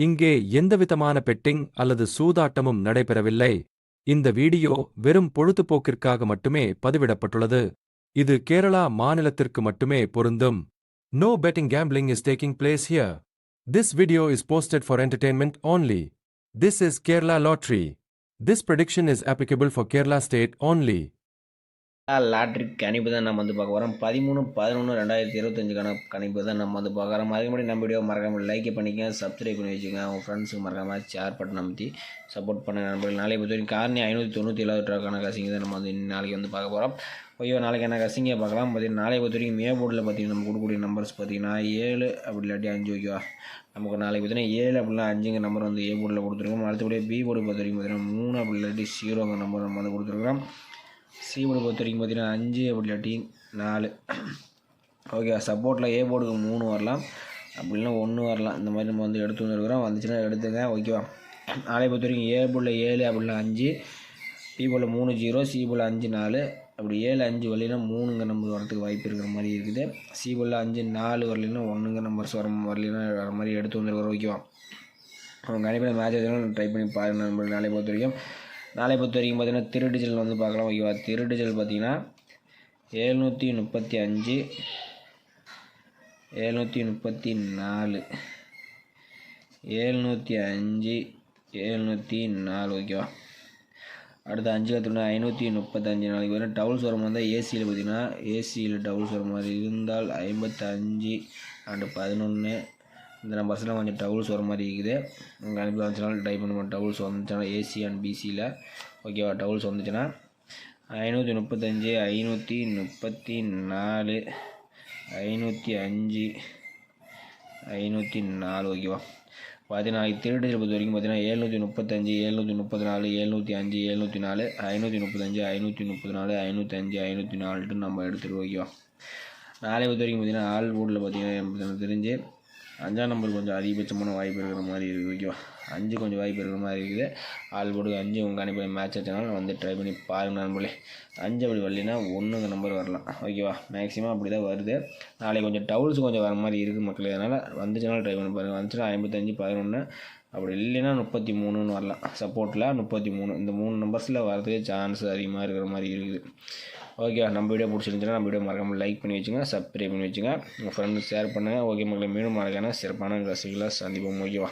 இங்கே எந்தவிதமான பெட்டிங் அல்லது சூதாட்டமும் நடைபெறவில்லை. இந்த வீடியோ வெறும் பொழுதுபோக்கிற்காக மட்டுமே பதிவிடப்பட்டுள்ளது. இது கேரளா மாநிலத்திற்கு மட்டுமே பொருந்தும். No betting gambling is taking place here. This video is posted for entertainment only. This is Kerala Lottery. This prediction is applicable for Kerala state only. Lottery கணிப்பு தான் நம்ம வந்து பார்க்க போகிறோம். 13/11/2025 கணிப்பு தான் நம்ம வந்து பார்க்குறோம். அதுக்கு முன்னாடி நம்ம வீடியோ மறக்காமல் லைக் பண்ணிக்கங்க, சப்ஸ்கிரைப் பண்ணி வச்சுக்கோங்க. அவங்க ஃப்ரெண்ட்ஸுக்கு மறக்காமல் ஷேர் பட்டன் அமைத்தி சப்போர்ட் பண்ண நண்பர்கள். நாளைக்கு பொறுத்த வரைக்கும் காரணி 597 கசிங்க தான் நம்ம வந்து நாளைக்கு வந்து பார்க்க போகிறோம். ஓய்வோ நாளைக்கு என்ன கசிங்க பார்க்கலாம். பார்த்தீங்கன்னா நாளைக்கு பொறுத்த வரைக்கும் மே போர்டில் பார்த்தீங்கன்னா நம்ம கொடுக்கக்கூடிய நம்பர்ஸ் பார்த்தீங்கன்னா 7 அப்படி இல்லாட்டி 5 ஓகேவா. நமக்கு நாளைக்கு பார்த்தீங்கன்னா 7 அப்படின்னா 5 நம்பர் வந்து ஏ போர்டில் கொடுத்துருக்கோம். அடுத்தபடியே பி போர்டு பொறுத்த வரைக்கும் பார்த்தீங்கன்னா 3 அப்படி இல்லாட்டி 0 நம்பர் நம்ம வந்து கொடுத்துருக்கோம். சி போர்டு பொறுத்த வரைக்கும் பார்த்தீங்கன்னா 5 அப்படி இல்லாட்டி 4 ஓகே. சப்போர்ட்டில் ஏ போர்டுக்கு 3 வரலாம், அப்படின்னா 1 வரலாம். இந்த மாதிரி நம்ம வந்து எடுத்து வந்துருக்கிறோம். வந்துச்சுன்னா எடுத்துங்க ஓகேவா. நாளை பொறுத்த வரைக்கும் ஏ போர்டில் 7 அப்படின்னா 5, பி போர்டில் 3 0, சி போர்டில் 5 4, அப்படி 7 5 வரலைன்னா 3 நம்பர் வரதுக்கு வாய்ப்பு இருக்கிற மாதிரி இருக்குது. சி போர்டில் 5 4 வரலைன்னா 1 நம்பர்ஸ் வரலைன்னா வர மாதிரி எடுத்து வந்துருக்கிறோம் ஓகேவா. அவங்க கண்டிப்பாக மேட்ச் எதுவும் ட்ரை பண்ணி பாருங்கள் நண்பர்கள். நாளை பொறுத்த வரைக்கும் பார்த்தீங்கன்னா திருடிஜிட்டல் வந்து பார்க்கலாம் ஓகேவா. திருடிஜிட்டல் பார்த்தீங்கன்னா 735 734 705 704 ஓகேவா. அடுத்து 5 கற்றுனா 535 நாளைக்கு வரும். டவுல்ஸ் வர மாதிரி தான் ஏசியில் பார்த்தீங்கன்னா ஏசியில் டவுல்ஸ் வர மாதிரி இருந்தால் 55 அண்டு 11 இந்த நம்பர்ஸ்லாம் கொஞ்சம் டவுல்ஸ் வர மாதிரி இருக்குது. உங்கள் அனுப்பி வந்துச்சுனாலும் டைப் பண்ண டவுல்ஸ் வந்துச்சுன்னா ஏசி அண்ட் பிசியில் ஓகேவா. டவுல்ஸ் வந்துச்சுன்னா 535 534 505 504 ஓகேவா. பார்த்தீங்கன்னா திருடிஜில் பொறுத்த வரைக்கும் பார்த்தீங்கன்னா 735 734 705 704 535 534 505 504 நம்ம எடுத்துகிட்டு ஓகேவா. நாளை பொறுத்த வரைக்கும் பார்த்தீங்கன்னா ஆல் போர்டில் பார்த்தீங்கன்னா எனக்கு தெரிஞ்சு 5ஆம் நம்பர் கொஞ்சம் அதிகபட்சமான வாய்ப்பு இருக்கிற மாதிரி இருக்குது ஓகேவா. 5 கொஞ்சம் வாய்ப்பு இருக்கிற மாதிரி இருக்குது. ஆள் போர்டு 5 உங்கள் அனுப்பி மேட்ச் வச்சனால வந்து ட்ரை பண்ணி பாருங்கள் நண்பர்களே. 5 அப்படி வரலைன்னா 1 நம்பர் வரலாம் ஓகேவா. மேக்ஸிமம் அப்படி தான் வருது. நாளைக்கு கொஞ்சம் டவுல்ஸ் கொஞ்சம் வர மாதிரி இருக்குது மக்களே. அதனால் வந்துச்சுனாலும் ட்ரை பண்ணி பாருங்கள். வந்துச்சுன்னா 55 11 அப்படி இல்லைன்னா 33 வரலாம். சப்போர்ட்டில் 33 இந்த 3 நம்பர்ஸில் வரதுக்கு சான்ஸ் அதிகமாக இருக்கிற மாதிரி இருக்குது ஓகே. நம்ம வீடியோ பிடிச்சிருந்துச்சுன்னா நம்ம வீடியோ மறக்காமல் லைக் பண்ணி வச்சுங்க, சப்ஸ்கிரைப் பண்ணி வச்சுங்க, உங்கள் ஃப்ரெண்ட்ஸ் ஷேர் பண்ணுங்கள் ஓகே மக்களே. மீண்டும் மறக்கான சிறப்பான ரசிகளாக சந்திப்போம் ஓகேவா.